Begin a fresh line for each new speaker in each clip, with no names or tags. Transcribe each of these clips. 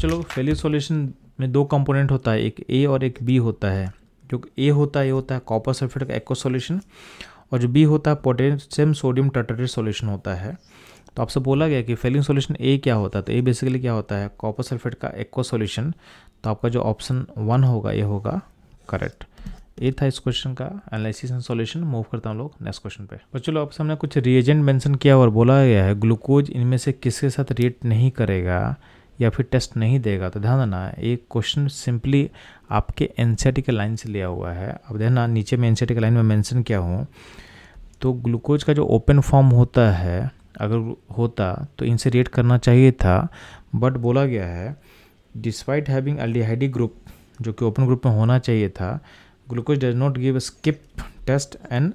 बच्चों लोग failure solution में दो कंपोनेंट होता है, एक ए और एक बी होता है। जो ए होता है ये होता है कॉपर सल्फेट का एक्वा सॉल्यूशन, और जो बी होता है पोटेशियम सोडियम टार्टरेट सॉल्यूशन होता है। तो आपसे बोला गया कि फेलियर सॉल्यूशन ए क्या होता है, तो ए बेसिकली क्या होता है कॉपर सल्फेट का एक्वा सॉल्यूशन। तो आपका जो ऑप्शन 1 होगा ये होगा करेक्ट। ये था इस क्वेश्चन का एनालिसिस एंड सॉल्यूशन। मूव करता हूँ लोग नेक्स्ट क्वेश्चन पे। तो चलो आपसे हमने कुछ रिएजेंट मेंशन किया और बोला गया है ग्लूकोज इनमें से किसके साथ रिएक्ट नहीं करेगा या फिर टेस्ट नहीं देगा। तो ध्यान देना एक क्वेश्चन सिंपली आपके एनसीईआरटी के लाइन से लिया हुआ है। अब देखना नीचे में एनसीईआरटी के लाइन में मेंशन किया हूँ, तो ग्लूकोज का जो ओपन फॉर्म होता है अगर होता तो इनसे रिएक्ट करना चाहिए था, बट बोला गया है डिस्पाइट हैविंग एल्डिहाइडी ग्रुप जो कि ओपन ग्रुप में होना चाहिए था, glucose does not give Schiff test and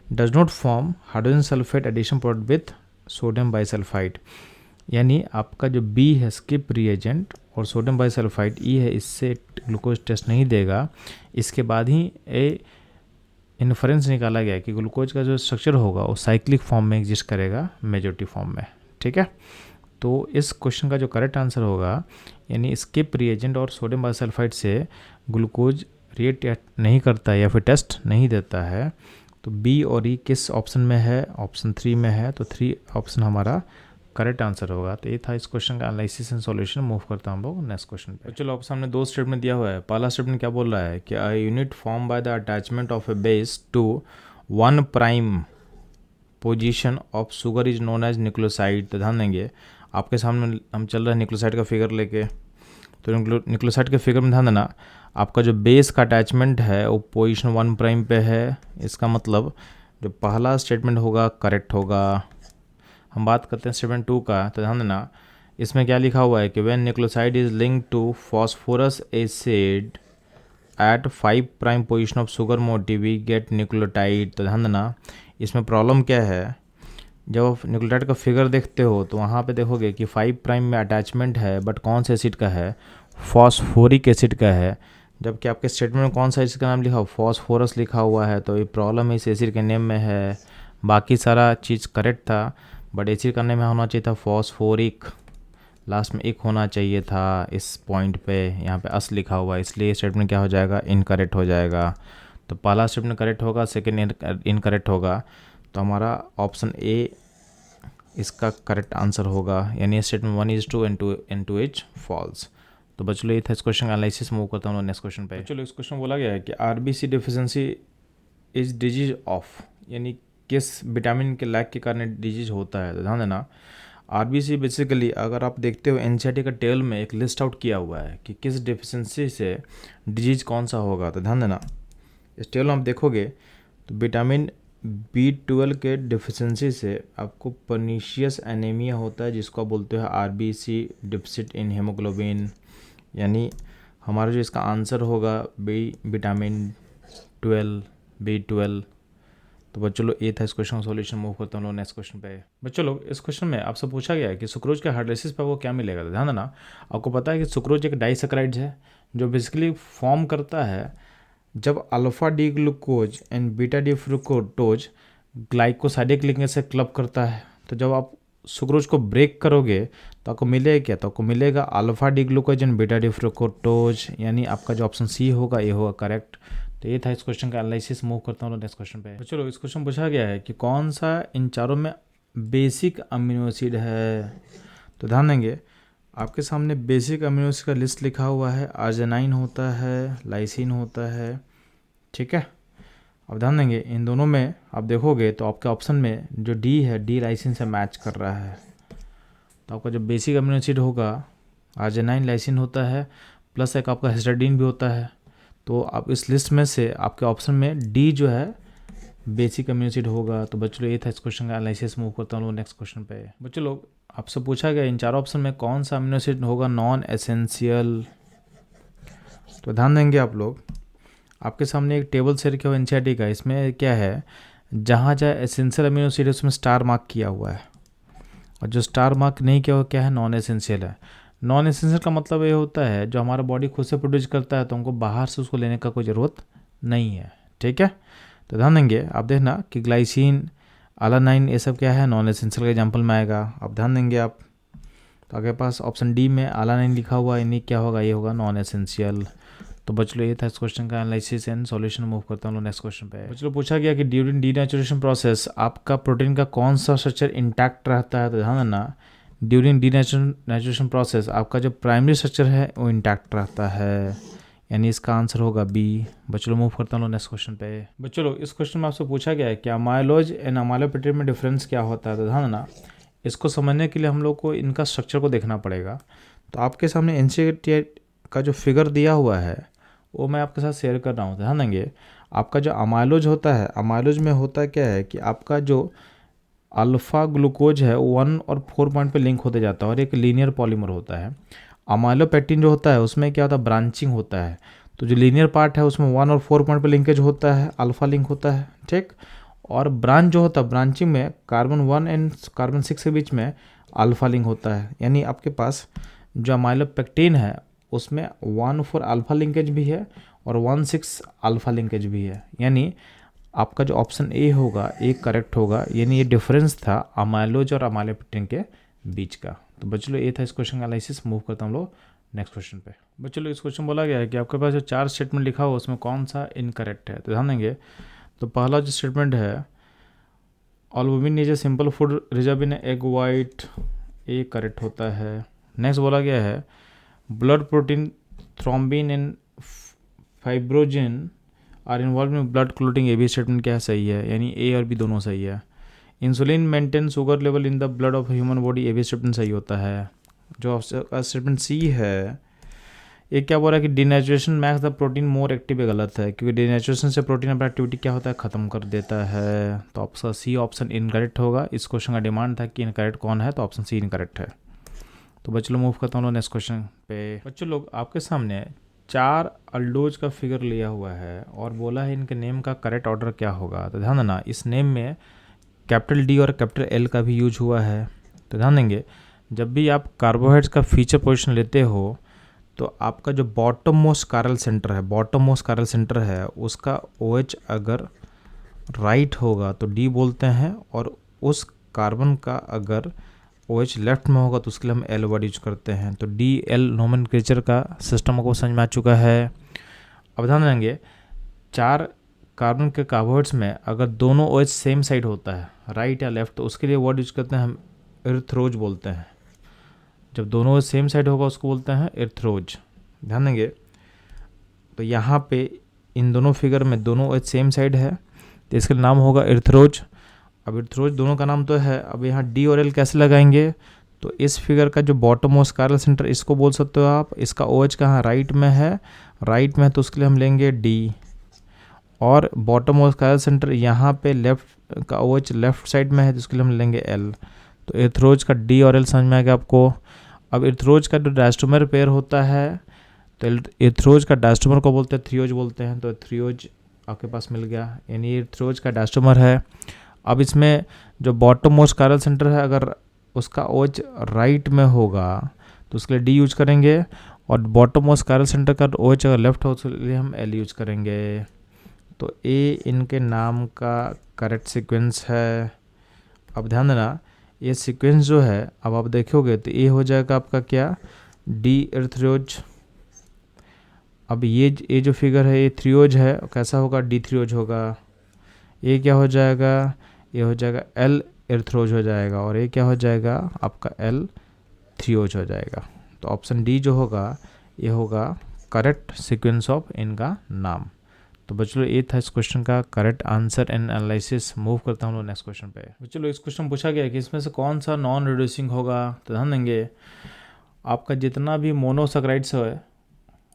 does not form hydrogen sulphate addition product with sodium bisulphide. यानी आपका जो बी है स्किप रिएजेंट और सोडियम बाइसल्फाइड ई है, इससे ग्लूकोज टेस्ट नहीं देगा। इसके बाद ही ए इन्फरेंस निकाला गया कि ग्लूकोज का जो स्ट्रक्चर होगा वो साइक्लिक फॉर्म में एग्जिस्ट करेगा मेजॉरिटी फॉर्म में। ठीक है, तो इस क्वेश्चन का जो करेक्ट आंसर होगा यानी स्किप रिएजेंट और सोडियम बाइसल्फाइड से ग्लूकोज रिएक्ट नहीं करता है या फिर टेस्ट नहीं देता है। तो बी और ई किस ऑप्शन में है, ऑप्शन 3 में है, तो 3 ऑप्शन हमारा करेक्ट आंसर होगा। तो ये था इस क्वेश्चन का एनालिसिस एंड सॉल्यूशन। मूव करता हूँ हम लोग नेक्स्ट क्वेश्चन पे। चलो आपके सामने दो स्टेटमेंट दिया हुआ है। पहला स्टेटमेंट क्या बोल रहा है कि a unit form by the attachment of a base to 1 prime position of sugar is known as nucleoside. तो ध्यान देंगे आपके सामने हम चल रहे हैं न्यूक्लियोसाइड का फिगर लेके। तो न्यूक्लियोसाइड के फिगर में ध्यान देना आपका जो बेस का अटैचमेंट है वो पोजीशन 1 प्राइम पे है। इसका मतलब जो पहला स्टेटमेंट होगा करेक्ट होगा। हम बात करते हैं स्टेटमेंट 2 का। तो ध्यान देना इसमें क्या लिखा हुआ है कि when nucleoside is linked to phosphorus acid at 5 prime position of sugar moiety we get nucleotide. तो ध्यान देना इसमें प्रॉब्लम क्या है, जब आप न्यूक्लियोटाइड का फिगर देखते हो तो वहाँ पे देखोगे कि 5 प्राइम में अटैचमेंट है, बट कौन से एसिड का है, फॉस्फोरिक एसिड का है। जबकि आपके स्टेटमेंट में कौन सा एसिड का नाम लिखा हो, फॉस्फोरस लिखा हुआ है। तो ये प्रॉब्लम इस एसिड के नेम में है। बाकी सारा चीज़ करेक्ट था, बट एसिड का नेम में होना चाहिए था फॉस्फोरिक, लास्ट में एक होना चाहिए था इस पॉइंट पे। यहाँ पे अस लिखा हुआ है, इसलिए स्टेटमेंट क्या हो जाएगा, इनकरेक्ट हो जाएगा। तो पहला स्टेटमेंट करेक्ट होगा, सेकेंड इनकरेक्ट होगा। तो हमारा ऑप्शन ए इसका करेक्ट आंसर होगा, यानी statement 1 is true and 2 is false. तो बच्चों ये था इस क्वेश्चन का एनालिसिस। मूव करता हूँ नेक्स्ट क्वेश्चन पे। चलो इस क्वेश्चन बोला गया है कि RBC deficiency is disease of, यानी किस विटामिन के लैक के कारण डिजीज होता है। तो ध्यान देना आरबीसी बेसिकली अगर आप देखते हो एनसीईआरटी का टेबल में एक लिस्ट आउट किया हुआ है कि किस डिफिशिएंसी से डिजीज कौन सा होगा। तो ध्यान देना इस टेबल में आप देखोगे तो विटामिन B12 के डिफिशिएंसी से आपको पर्नीशियस एनीमिया होता है, जिसको आप बोलते हैं आरबीसी डिफिसिट इन हेमोग्लोबिन। यानी हमारा जो इसका आंसर होगा विटामिन B12। तो बच्चों लोग ये था इस क्वेश्चन का सॉल्यूशन। मूव करता हूँ लोग नेक्स्ट क्वेश्चन पे। बच्चों लोग इस क्वेश्चन में आपसे पूछा गया है कि सुक्रोज के हाइड्रोलाइसिस पर वो क्या मिलेगा। तो ध्यान देना आपको पता है कि सुक्रोज एक डाइसैकेराइड है जो बेसिकली फॉर्म करता है जब alpha D glucose and beta D fructose glycosidic ligand से क्लब करता है। तो जब आप सुक्रोज को ब्रेक करोगे तो आपको मिलेगा क्या, तो आपको मिलेगा alpha D glucose and beta D fructose. यानी आपका जो ऑप्शन सी होगा ये होगा करेक्ट। तो ये था इस क्वेश्चन का एनालिसिस। मूव करता हूँ नेक्स्ट क्वेश्चन पे। चलो इस क्वेश्चन पूछा गया है कि कौन सा इन चारों में बेसिक अमीनो एसिड है। तो ध्यान देंगे आपके सामने बेसिक अमीनो एसिड का लिस्ट लिखा हुआ है। आर्जिनाइन होता है, लाइसिन होता है, ठीक है। अब ध्यान देंगे इन दोनों में आप देखोगे तो आपके ऑप्शन में जो डी है डी लाइसिन से मैच कर रहा है। तो आपका जो बेसिक अमीनो एसिड होगा आर्जिनाइन लाइसिन होता है, प्लस एक आपका हिस्टाडीन भी होता है। तो आप इस लिस्ट में से आपके ऑप्शन में डी जो है बेसिक अमीनो एसिड होगा। तो बच्चों ये था इस क्वेश्चन का एनालिसिस। मूव करता हूँ नेक्स्ट क्वेश्चन पे। बच्चों लोग आपसे पूछा गया इन चारों ऑप्शन में कौन सा अमीनो एसिड होगा नॉन एसेंशियल। तो ध्यान देंगे आप लोग आपके सामने एक टेबल शेयर किया हुआ एनसीईआरटी का। इसमें क्या है, जहाँ जहाँ एसेंशियल अमीनो एसिड है उसमें स्टार मार्क किया हुआ है, और जो स्टार मार्क नहीं किया हुआ क्या है, नॉन एसेंशियल है। नॉन एसेंशियल का मतलब ये होता है जो हमारा बॉडी खुद से प्रोड्यूस करता है, तो हमको बाहर से उसको लेने का कोई ज़रूरत नहीं है, ठीक है। तो ध्यान देंगे आप देखना कि ग्लाइसिन अलानाइन ये सब क्या है, नॉन एसेंशियल का एग्जाम्पल में आएगा। आप ध्यान देंगे आप तो आपके पास ऑप्शन डी में अलानाइन लिखा हुआ है, यानी क्या होगा, ये होगा नॉन एसेंशियल। तो बच्चों ये था इस क्वेश्चन का एनालिसिस एंड सॉल्यूशन। मूव करता हूँ नेक्स्ट क्वेश्चन पे। बच्चों पूछा गया कि ड्यूरिंग डीनेचुरेशन प्रोसेस आपका प्रोटीन का कौन सा स्ट्रक्चर इंटैक्ट रहता है। तो ध्यान देना, ड्यूरिंग डीनेचुरेशन प्रोसेस आपका जो प्राइमरी स्ट्रक्चर है वो इंटैक्ट रहता है, यानी इसका आंसर होगा बी। बच्चों मूव करता हूँ नेक्स्ट क्वेश्चन पे। बच्चों इस क्वेश्चन में आपसे पूछा गया है कि अमाइलोज एंड अमाइलोपेक्टिन में डिफरेंस क्या होता है। तो ध्यान देना, इसको समझने के लिए हम लोग को इनका स्ट्रक्चर को देखना पड़ेगा। तो आपके सामने एनसीईआरटी का जो फिगर दिया हुआ है वो मैं आपके साथ शेयर कर रहा हूँ। ध्यान देंगे, आपका जो अमाइलोज होता है, अमाइलोज में होता क्या है कि आपका जो अल्फ़ा ग्लूकोज है 1 और 4 पॉइंट पे लिंक होते जाता है और एक लीनियर पॉलीमर होता है। अमाइलोपेक्टिन जो होता है उसमें क्या होता है, ब्रांचिंग होता है। तो जो लीनियर पार्ट है उसमें 1 और 4 पॉइंट पे लिंकेज होता है, अल्फ़ा लिंक होता है, ठीक। और ब्रांच जो होता है, ब्रांचिंग में कार्बन 1 एंड कार्बन 6 के बीच में अल्फ़ा लिंक होता है। यानी आपके पास जो अमाइलोपेक्टिन है उसमें 1,4 अल्फ़ा लिंकेज भी है और 1,6 अल्फ़ा लिंकेज भी है। यानी आपका जो ऑप्शन ए होगा ए करेक्ट होगा, यानी ये डिफरेंस था अमाइलोज और अमाइलोपेक्टिन के बीच का। तो बच्चों ये था इस क्वेश्चन का एनालिसिस। मूव करता हम लोग नेक्स्ट क्वेश्चन पे। बच्चों इस क्वेश्चन बोला गया है कि आपके पास जो 4 स्टेटमेंट लिखा हुआ उसमें कौन सा इनकरेक्ट है। तो ध्यान देंगे, तो पहला जो स्टेटमेंट है albumin is a simple food reserve in egg white, A correct होता है। नेक्स्ट बोला गया है blood protein thrombin and fibrinogen are involved in blood clotting, A भी स्टेटमेंट क्या सही है, यानी ए और बी दोनों सही है। Insulin maintain sugar level in the blood of human body, A भी स्टेटमेंट सही होता है। जो स्टेटमेंट सी है ये क्या बोल रहा है कि denaturation max the protein more active, है गलत है, क्योंकि डिनेचुरेशन से प्रोटीन अपना एक्टिविटी क्या होता है, ख़त्म कर देता है। तो ऑप्शन सी ऑप्शन इनकरेक्ट होगा। इस क्वेश्चन का डिमांड था कि इनकरेक्ट कौन है, तो ऑप्शन सी इनकरेक्ट है। तो बच्चों मूव करता हूँ नेक्स्ट क्वेश्चन पे। बच्चों लोग आपके सामने 4 अल्डोज का फिगर लिया हुआ है और बोला है इनके नेम का करेक्ट ऑर्डर क्या होगा। तो ध्यान देना, इस नेम में कैपिटल डी और कैपिटल एल का भी यूज हुआ है। तो ध्यान देंगे, जब भी आप कार्बोहाइड्रेट्स का फीचर पोजीशन लेते हो तो आपका जो बॉटम मोस्ट कायरल सेंटर है उसका OH अगर राइट होगा तो डी बोलते हैं, और उस कार्बन का अगर OH लेफ्ट में होगा तो उसके लिए हम एल वर्ड यूज करते हैं। तो डी एल नोमेनक्लेचर का सिस्टम को समझ में आ चुका है। अब ध्यान देंगे, 4 कार्बन के कार्बोहाइड्रेट्स में अगर दोनों OH सेम साइड होता है, राइट या लेफ्ट, तो उसके लिए वर्ड यूज करते हैं हम इर्थ्रोज बोलते हैं। जब दोनों सेम साइड होगा उसको बोलते हैं इर्थ्रोज। ध्यान देंगे, तो यहाँ पे इन दोनों फिगर में दोनों OH सेम साइड है तो इसका नाम होगा इर्थ्रोज। अब इर्थ्रोज दोनों का नाम तो है, अब यहाँ डी और एल कैसे लगाएंगे, तो इस फिगर का जो बॉटम मोस्ट कायरल सेंटर इसको बोल सकते हो आप। इसका OH कहाँ राइट में है, तो उसके लिए हम लेंगे डी, और बॉटम मोस्ट कायरल सेंटर यहाँ पे लेफ्ट का OH लेफ्ट साइड में है तो उसके लिए हम लेंगे एल। तो इर्थ्रोज का डी और एल समझ में आ गया आपको। अब इर्थ्रोज का जो डायस्टोमर पेयर होता है तो इर्थ्रोज का डायस्टोमर को बोलते हैं थ्रियोज बोलते हैं, तो थ्रियोज आपके पास मिल गया, यानी इर्थ्रोज का डायस्टोमर है। अब इसमें जो बॉटम मोस्ट कायरल सेंटर है अगर उसका OH राइट में होगा तो उसके लिए डी यूज करेंगे, और बॉटम मोस्ट कायरल सेंटर का OH अगर लेफ्ट हो तो उसके लिए हम एल यूज करेंगे। तो ए इनके नाम का करेक्ट सीक्वेंस है। अब ध्यान देना, ये सीक्वेंस जो है अब आप देखोगे तो ये हो जाएगा आपका क्या, डी इर्थ्रियोज। अब ये जो फिगर है ये थ्रियोज है, कैसा होगा, डी थ्रियोज होगा। ये क्या हो जाएगा, ये हो जाएगा एल इर्थ्रोज हो जाएगा, और ये क्या हो जाएगा आपका एल थ्रियोज हो जाएगा। तो ऑप्शन डी जो होगा ये होगा करेक्ट सीक्वेंस ऑफ इनका नाम। तो बच्चों ये था इस क्वेश्चन का correct answer and analysis. Move करता हूँ नेक्स्ट क्वेश्चन पे। बच्चों इस क्वेश्चन पूछा गया कि इसमें से कौन सा नॉन रिड्यूसिंग होगा। तो ध्यान देंगे, आपका जितना भी मोनोसैकराइड्स है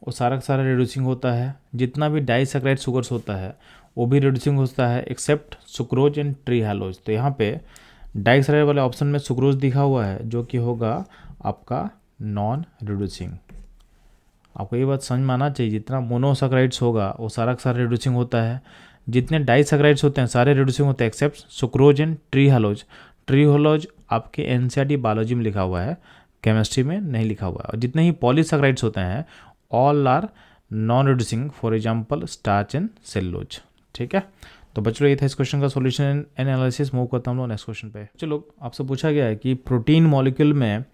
वो सारा का सारा रिड्यूसिंग होता है, जितना भी डाइसैकराइड शुगर्स होता है वो भी रिड्यूसिंग होता है एक्सेप्ट सुक्रोज एंड ट्री हैलोज। तो यहाँ पे डाइसैकराइड वाले ऑप्शन में सुक्रोज दिखा हुआ है जो कि होगा आपका नॉन रिड्यूसिंग। आपको ये बात समझ में आना चाहिए, जितना मोनोसैकराइड्स होगा वो सारा का सारा रिड्यूसिंग होता है, जितने डाइसैकराइड्स होते हैं सारे रिड्यूसिंग होते हैं except sucrose and trehalose. Trehalose आपके एनसीईआरटी बायोलॉजी में लिखा हुआ है, केमिस्ट्री में नहीं लिखा हुआ है। और जितने ही पॉलीसैकराइड्स होते हैं all are non reducing, for example starch and cellulose. ठीक है, तो बच्चों ये था इस क्वेश्चन का सॉल्यूशन एंड एनालिसिस। मूव करता हूँ नेक्स्ट क्वेश्चन पे। चलो आपसे पूछा गया है कि प्रोटीन मॉलिक्यूल में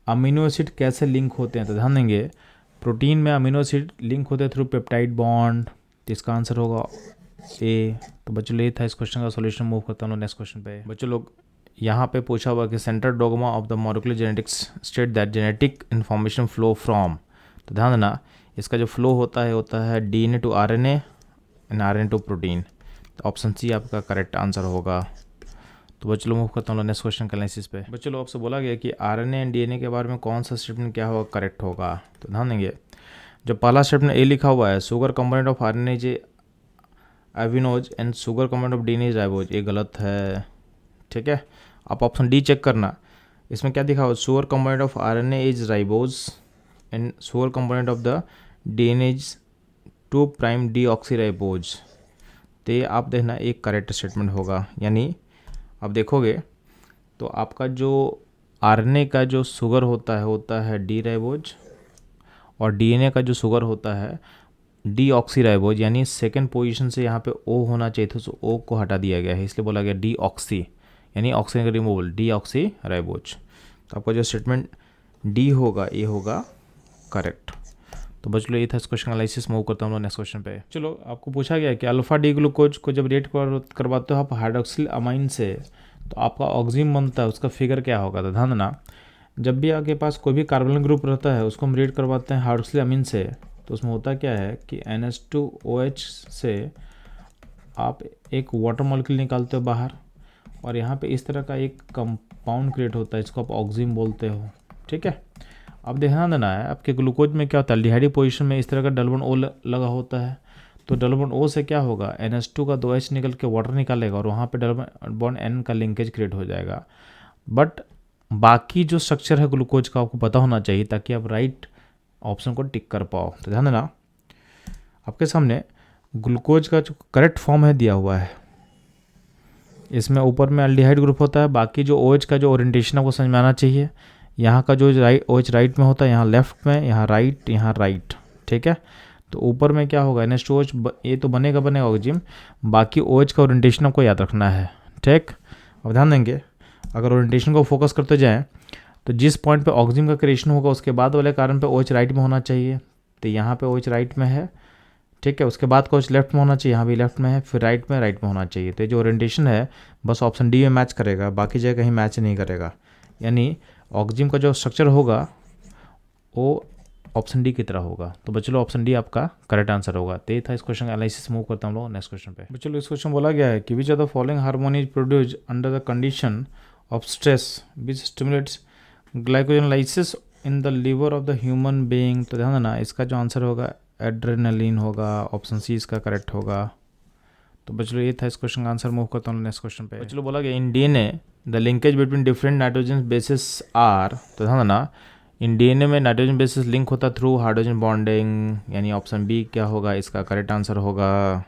अमीनो एसिड कैसे लिंक होते हैं, तो ध्यान देंगे प्रोटीन में अमीनो एसिड लिंक होते हैं थ्रू पेप्टाइड बॉन्ड, तो इसका आंसर होगा ए। तो बच्चों ये था इस क्वेश्चन का सॉल्यूशन। मूव करता हूँ नेक्स्ट क्वेश्चन पे। बच्चों लोग यहाँ पे पूछा हुआ कि central dogma of the molecular genetics state that genetic information flow from, तो ध्यान देना इसका जो फ्लो होता है DNA to RNA and RNA to protein. तो ऑप्शन सी आपका करेक्ट आंसर होगा। तो बच्चों लोग मूव करता हूँ नेक्स्ट क्वेश्चन का एनालिसिस पे। बच्चों लोग आपसे बोला गया कि आरएनए एंड डीएनए के बारे में कौन सा स्टेटमेंट क्या होगा करेक्ट होगा, तो ध्यान देंगे जो पहला स्टेटमेंट ए लिखा हुआ है sugar component of RNA is arabinose and sugar component of DNA is ribose, ये गलत है। ठीक है, आप ऑप्शन डी चेक करना, इसमें क्या दिखा हुआ sugar component of RNA is ribose and sugar component of the DNA is 2' deoxyribose. तो ये आप देखना एक करेक्ट स्टेटमेंट होगा, यानी आप देखोगे तो आपका जो आरएनए का जो शुगर होता है डी राइबोज और डीएनए का जो शुगर होता है डीऑक्सीराइबोज, यानी सेकंड पोजीशन से यहाँ पे ओ होना चाहिए था, तो ओ को हटा दिया गया है, इसलिए बोला गया डीऑक्सी, यानी ऑक्सीजन का रिमूवल डीऑक्सीराइबोज। तो आपका जो स्टेटमेंट डी होगा ये होगा करेक्ट। तो बच्चों ये था इस क्वेश्चन एनालिसिस। मूव करता हूँ नेक्स्ट क्वेश्चन पे। चलो आपको पूछा गया कि अल्फा डी ग्लूकोज को जब रिएक्ट करवाते हो आप हाइड्रोक्सिल अमाइन से, तो आपका ऑक्सीजन बनता है, उसका फिगर क्या होगा। तो ध्यान देना जब भी आपके पास कोई भी कार्बन ग्रुप रहता है उसको हम रिएक्ट करवाते हैं हाइड्रोक्सिल अमीन से, तो उसमें होता क्या है कि NH2OH से आप एक वाटर मॉलिक्यूल निकालते हो बाहर, और यहाँ पे इस तरह का एक कंपाउंड क्रिएट होता है, इसको आप ऑक्सीजन बोलते हो। ठीक है, अब ध्यान देना है आपके ग्लूकोज में क्या होता है, एल्डिहाइड पोजीशन में इस तरह का डबल बॉन्ड O लगा होता है, तो डबल बॉन्ड O से क्या होगा NH2 का 2H निकल के वाटर निकालेगा और वहाँ पे डबल बॉन्ड N का लिंकेज क्रिएट हो जाएगा। बट बाकी जो स्ट्रक्चर है ग्लूकोज का आपको पता होना चाहिए ताकि आप राइट ऑप्शन को टिक कर पाओ। तो ध्यान देना आपके सामने ग्लूकोज का जो करेक्ट फॉर्म है दिया हुआ है, इसमें ऊपर में एल्डिहाइड ग्रुप होता है, बाकी जो OH का जो ओरिएंटेशन आपको समझ में आना चाहिए, यहाँ का जो OH राइट में होता है, यहाँ लेफ्ट में, यहाँ राइट। ठीक है, तो ऊपर में क्या होगा NH2OH, ये तो बनेगा ऑक्सीजन, बाकी OH का ओरिएंटेशन आपको याद रखना है। ठीक, अब ध्यान देंगे अगर ओरिएंटेशन को फोकस करते जाएं तो जिस पॉइंट पे ऑक्सीजन का क्रिएशन होगा उसके बाद वाले कार्बन पे OH राइट में होना चाहिए, तो यहाँ पे OH राइट में है। ठीक है, उसके बाद OH लेफ्ट में होना चाहिए, यहाँ भी लेफ्ट में है, फिर राइट में होना चाहिए। तो ये जो ओरिएंटेशन है बस ऑप्शन डी में मैच करेगा, बाकी जगह कहीं मैच नहीं करेगा, यानी ऑक्सीजन का जो स्ट्रक्चर होगा वो ऑप्शन डी की तरह होगा। तो बच्चों ऑप्शन डी आपका करेक्ट आंसर होगा। तो ये था इस क्वेश्चन का एनालिसिस। मूव करता हूँ लोग नेक्स्ट क्वेश्चन पे। बच्चों इस क्वेश्चन बोला गया है कि which of the following hormone is produced under the condition of stress which stimulates glycogenolysis in the liver of the human being. तो ध्यान देना इसका जो आंसर होगा एड्रेनलिन होगा, ऑप्शन सी इसका करेक्ट होगा। तो बच्चों ये था इस क्वेश्चन का आंसर। मूव करता हूँ नेक्स्ट क्वेश्चन पे। बच्चों बोला गया in DNA the linkage between different nitrogen bases are. तो ध्यान देना इन डीएनए में नाइट्रोजन बेसिस लिंक होता थ्रू हाइड्रोजन बॉन्डिंग, यानी ऑप्शन बी क्या होगा इसका करेक्ट आंसर होगा।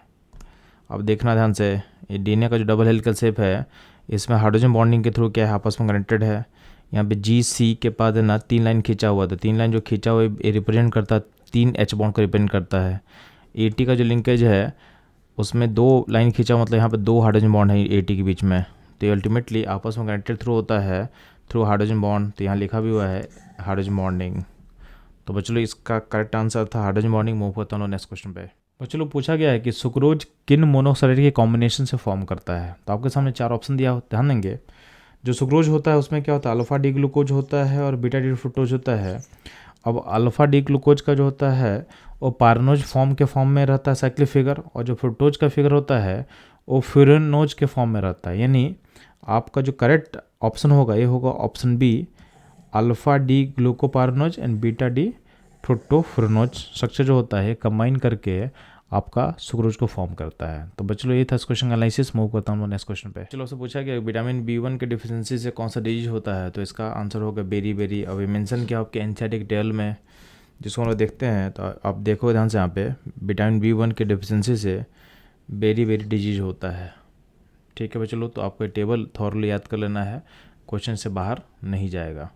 अब देखना ध्यान से, ये डीएनए का जो डबल हेलिकल शेप है इसमें हाइड्रोजन बॉन्डिंग के थ्रू क्या है आपस में कनेक्टेड है। यहाँ पे GC के बाद है ना 3 लाइन खींचा हुआ, तो 3 लाइन जो खींचा हुआ ये रिप्रेजेंट करता है 3 H बॉन्ड को रिप्रेजेंट करता है। AT का जो लिंकेज है उसमें 2 लाइन खींचा, मतलब यहाँ पे 2 हाइड्रोजन बॉन्ड है AT के बीच में, तो अल्टीमेटली आपस में कनेक्टेड थ्रू होता है थ्रू हाइड्रोजन बॉन्ड। तो यहाँ लिखा भी हुआ है हाइड्रोजन बॉन्डिंग। तो बच्चों इसका करेक्ट आंसर था हाइड्रोजन बॉन्डिंग। मूव करता हूँ नेक्स्ट क्वेश्चन पे। बच्चों पूछा गया है कि सुक्रोज किन मोनोसैकेराइड के कॉम्बिनेशन से फॉर्म करता है। तो आपके सामने 4 ऑप्शन दिया, ध्यान देंगे जो सुक्रोज होता है उसमें क्या होता है अल्फा डी ग्लूकोज होता है और बीटा डी फ्रुक्टोज होता है। अब अल्फा डी ग्लूकोज का जो होता है वो पायरनोज फॉर्म के फॉर्म में रहता है साइक्लिक फिगर, और जो फ्रुक्टोज का फिगर होता है वो फ्यूरेनोज के फॉर्म में रहता है। यानी आपका जो करेक्ट ऑप्शन होगा ये होगा option B alpha D glucopyranose and beta D fructofuranose structure जो होता है कंबाइन करके आपका सुक्रोज को फॉर्म करता है। तो बच्चों ये था इस क्वेश्चन का एनालिसिस। मूव करता हूँ नेक्स्ट क्वेश्चन पे। चलो उससे पूछा गया विटामिन B1 के डिफिशिएंसी से कौन सा डिजीज होता है। तो इसका आंसर होगा बेरी। अब ये मेंशन किया आपके एनसीईआरटी टेल में, जिसको हम लोग देखते हैं। तो आप देखो ध्यान से यहाँ पे विटामिन B1 के डिफिशिएंसी से बेरी डिजीज होता है। ठीक है बच्चों, तो आपको टेबल थॉरली याद कर लेना है, क्वेश्चन से बाहर नहीं जाएगा।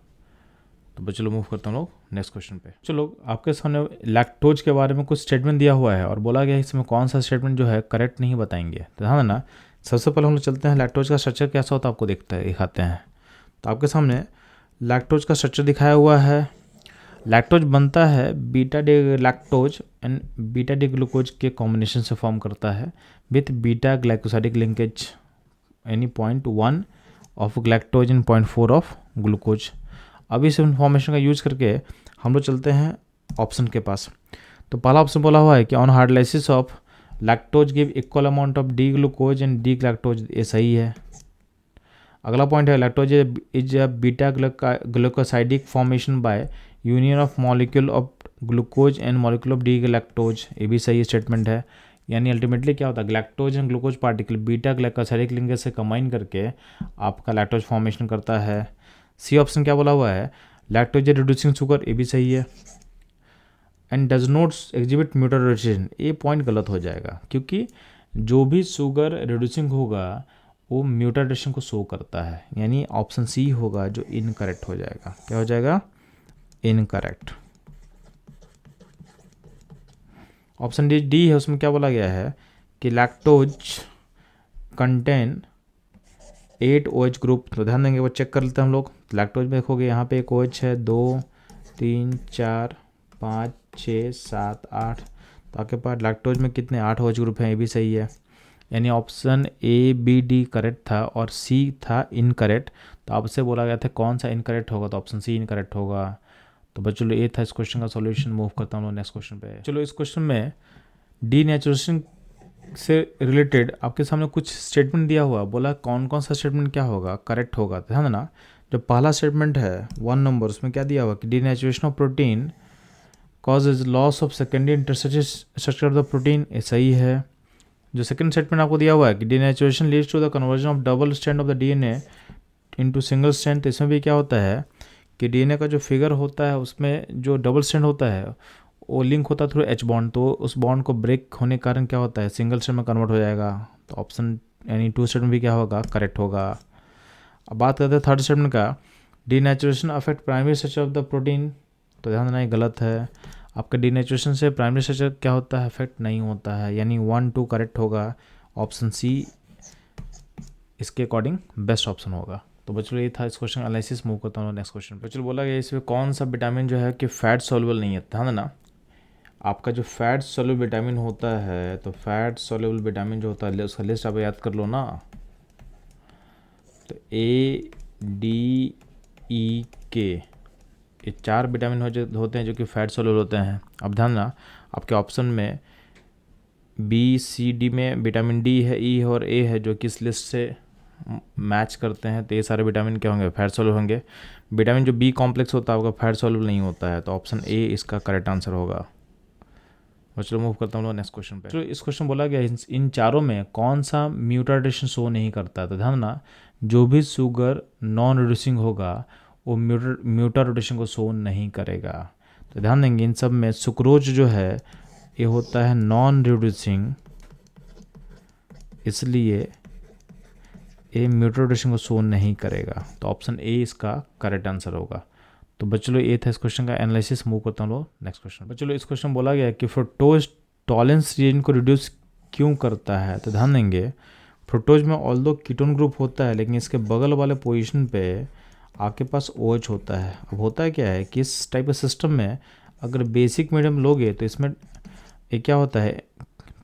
तो बच्चों मूव करता हूँ लोग नेक्स्ट क्वेश्चन पे। चलो आपके सामने लैक्टोज के बारे में कुछ स्टेटमेंट दिया हुआ है और बोला गया है इसमें कौन सा स्टेटमेंट जो है करेक्ट नहीं बताएंगे। तो ध्यान देना सबसे पहले हम लोग चलते हैं लैक्टोज का स्ट्रक्चर कैसा होता है आपको दिखाते हैं। तो आपके सामने लैक्टोज का स्ट्रक्चर दिखाया हुआ है। लैक्टोज बनता है beta D electrons and beta D glucose के कॉम्बिनेशन से फॉर्म करता है विथ बीटा ग्लाइकोसाइडिक लिंकेज यानी 0.1 of galactose and 0.4 of glucose. अब इस इन्फॉर्मेशन का यूज करके हम लोग चलते हैं ऑप्शन के पास। तो पहला ऑप्शन बोला हुआ है कि on hydrolysis of lactose give equal amount of D glucose and D galactose, ये सही है। अगला पॉइंट है lactose is a beta glucosidic formation by union of molecule of glucose and molecule of D galactose, ये भी सही statement है। यानी अल्टीमेटली क्या होता है, galactose and glucose particle beta glycosidic linkage से कंबाइन करके आपका लैक्टोज फॉर्मेशन करता है। सी ऑप्शन क्या बोला हुआ है, लैक्टोज रिड्यूसिंग शुगर, ये भी सही है। एंड डज नॉट एग्जिबिट म्यूटारेशन, ये पॉइंट गलत हो जाएगा क्योंकि जो भी शुगर रिड्यूसिंग होगा वो म्यूटारेशन को शो करता है, यानी ऑप्शन सी होगा जो इनकरेक्ट हो जाएगा। क्या हो जाएगा, इनकरेक्ट। ऑप्शन डी है, उसमें क्या बोला गया है कि लैक्टोज कंटेन 8 OH ग्रुप। तो ध्यान देंगे वो चेक कर लेते हैं हम लोग। लैक्टोज में देखोगे यहाँ पे एक OH है, 2 3 4 5 6 7 8, तो आपके पास लैक्टोज में कितने 8 OH ग्रुप हैं, ये भी सही है। यानी option A B D correct था और सी था इनकरेक्ट। तो आपसे बोला गया था कौन सा इनकरेक्ट होगा, तो ऑप्शन सी इनकरेक्ट होगा। तो बस चलो ये था इस क्वेश्चन का सॉल्यूशन। मूव करता हूँ नेक्स्ट क्वेश्चन पे। चलो इस क्वेश्चन में डीनेचुरेशन से रिलेटेड आपके सामने कुछ स्टेटमेंट दिया हुआ, बोला कौन कौन सा स्टेटमेंट क्या होगा करेक्ट होगा। ध्यान देना, जो पहला स्टेटमेंट है 1 नंबर, उसमें क्या दिया हुआ कि denaturation of protein causes loss of secondary interstructure of the protein, ये सही है। जो सेकंड स्टेटमेंट आपको दिया हुआ है कि denaturation leads to the conversion of double strand of the DNA into single strand, तो इसमें भी क्या होता है कि डीएनए का जो फिगर होता है उसमें जो डबल स्ट्रैंड होता है वो लिंक होता है थ्रू एच बॉन्ड, तो उस बॉन्ड को ब्रेक होने के कारण क्या होता है सिंगल स्ट्रैंड में कन्वर्ट हो जाएगा। तो ऑप्शन यानी 2 स्टेटमेंट भी क्या होगा, करेक्ट होगा। अब बात करते हैं थर्ड स्टेटमेंट का, denaturation affect primary structure of the protein. तो ध्यान देना ये गलत है। आपका डीनेचुरेशन से प्राइमरी स्ट्रक्चर क्या होता है, अफेक्ट नहीं होता है, यानी 1 2 करेक्ट होगा। ऑप्शन सी इसके अकॉर्डिंग बेस्ट ऑप्शन होगा। तो बच्चों ये था इस क्वेश्चन एनालिसिस। मूव करता हूँ नेक्स्ट क्वेश्चन पे। बच्चों बोला गया इसमें कौन सा विटामिन जो है कि फैट सॉल्युबल नहीं है। ध्यान देना, आपका जो फैट सॉल्युबल विटामिन होता है, तो फैट सॉल्युबल विटामिन जो होता है उसका लिस्ट आप याद कर लो ना। तो ए डी ई के, ये 4 विटामिन होते हैं जो कि फैट सॉल्युबल होते हैं। अब ध्यान ना, आपके ऑप्शन में बी सी डी में विटामिन डी है, ई है और ए है जो कि इस लिस्ट से मैच करते हैं। तो ये सारे विटामिन क्या होंगे, फैट सॉल्युबल होंगे। विटामिन जो बी कॉम्प्लेक्स होता है आपका फैट सॉल्युबल नहीं होता है, तो ऑप्शन ए इसका करेक्ट आंसर होगा। और चलो मूव करता हूँ नेक्स्ट क्वेश्चन पे। चलो इस क्वेश्चन बोला गया इन चारों में कौन सा म्यूटारेशन शो नहीं करता। तो ध्यान ना, जो भी शुगर नॉन रिड्यूसिंग होगा वो म्यूटारेशन को शो नहीं करेगा। तो ध्यान देंगे इन सब में सुक्रोज जो है ये होता है नॉन रिड्यूसिंग, इसलिए ये म्यूटारेशन को शो नहीं करेगा। तो ऑप्शन ए इसका करेक्ट आंसर होगा। तो बच्चों ये था इस क्वेश्चन का एनालिसिस। मूव करता हूँ नेक्स्ट क्वेश्चन। बच्चों इस क्वेश्चन बोला गया कि फ्रुक्टोज टॉलरेंस रीजन को रिड्यूस क्यों करता है। तो ध्यान देंगे फ्रुक्टोज में ऑल्दो कीटोन ग्रुप होता है, लेकिन इसके बगल वाले पोजीशन पे आपके पास OH होता है। अब होता है क्या है कि इस टाइप के सिस्टम में अगर बेसिक मीडियम लोगे तो इसमें ये क्या होता है,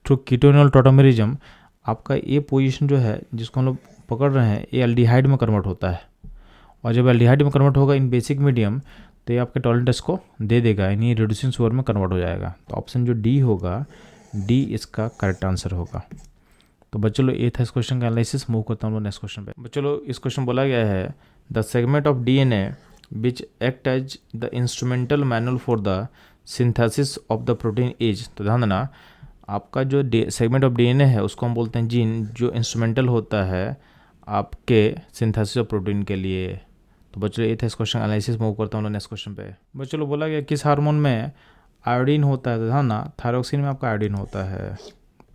थ्रू कीटोनियल टॉटोमेरिज्म आपका ये पोजीशन जो है जिसको हम लोग पकड़ रहे हैं ये एल्डिहाइड में कन्वर्ट होता है, और जब एल्डिहाइड में कन्वर्ट होगा इन बेसिक मीडियम तो ये आपके टॉलरेंस टेस्ट को दे देगा, यानी रिड्यूसिंग शुगर में कन्वर्ट हो जाएगा। तो ऑप्शन जो डी होगा, डी इसका करेक्ट आंसर होगा। तो बच्चों ये था इस क्वेश्चन का एनालिसिस। मूव करता हूँ नेक्स्ट क्वेश्चन पे। बच्चों इस क्वेश्चन बोला गया है the segment of DNA which act as the instrumental manual for the synthesis of the protein is. तो ध्यान देना, आपका जो सेगमेंट ऑफ डीएनए है उसको हम बोलते हैं जीन, जो इंस्ट्रूमेंटल होता है आपके सिंथेसिस ऑफ प्रोटीन के लिए। तो बच्चों ये था इस क्वेश्चन एनालिसिस। मूव करता हूँ नेक्स्ट क्वेश्चन पे। बच्चों बोला गया किस हार्मोन में आयोडीन होता है। तो ध्यान ना, थायरोक्सिन में आपका आयोडीन होता है,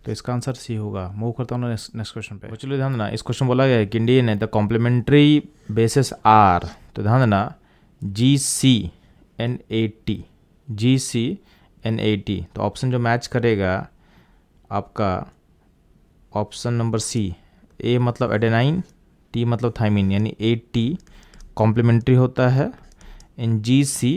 तो इसका आंसर सी होगा। मूव करता हूँ नेक्स्ट क्वेश्चन पे। बच्चों ध्यान देना, इस क्वेश्चन बोला गया है कि DNA the complementary bases are. तो ध्यान देना GCNAT, GCNAT। तो ऑप्शन जो मैच करेगा आपका ऑप्शन नंबर सी, ए मतलब एडेनाइन, टी मतलब थाइमिन, यानी AT कॉम्प्लीमेंट्री होता है। इन GC